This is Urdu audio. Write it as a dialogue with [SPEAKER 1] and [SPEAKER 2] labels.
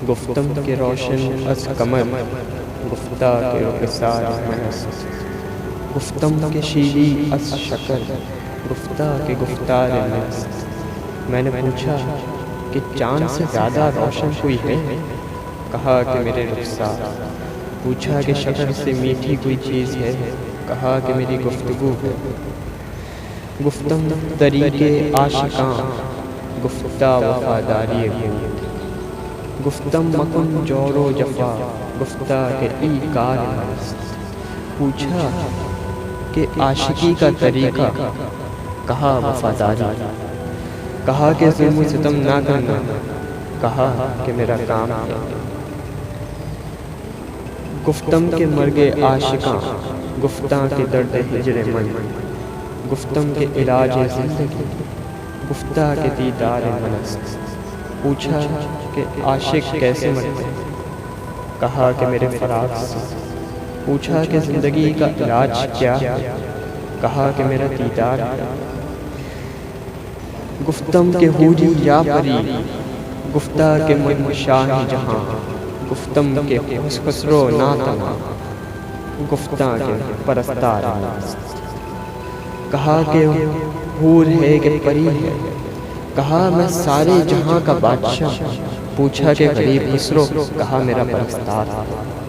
[SPEAKER 1] گفتم کے روشن از کمر، گفتہ کے رخسار مست، گفتم کے شیریں از شکر، گفتہ کے گفتار مست۔ میں نے پوچھا کہ چاند سے زیادہ روشن کوئی ہے؟ کہا کہ میرے رخسار۔ پوچھا کہ شکر سے میٹھی کوئی چیز ہے؟ کہا کہ میری گفتگو ہے۔ گفتم طریقے عاشقاں، گفتہ وفاداری بود، گفتم مکن جور و جفا، گفتہ کہ ای کار مست۔ پوچھا کہ عاشقی کا طریقہ، کہا وفاداری، کہا کہ ظلم و ستم نہ کرنا، کہا کہ میرا کام ہے۔ گفتم کے مرگ عاشقاں، گفتاں کے درد ہجر من، گفتم کے علاج زندگی، گفتہ کے دیدار منست۔ پوچھا کہ عاشق کیسے مرتے؟ کہا کہ میرے فراق سے۔ پوچھا کہ زندگی کا علاج کیا ہے؟ کہا کہ میرا دیدار ہے۔ گفتم کہ حوری یا پری، گفتہ کہ من شاہ جہاں، گفتم کہ خسرو ناتما، گفتہ کہ پرستار مست۔ کہا کہ حور ہے کہ پری ہے؟ کہا میں سارے جہاں کا بادشاہ۔ پوچھا کہ غریب خسرو؟ کہا میرا پرستار ہے۔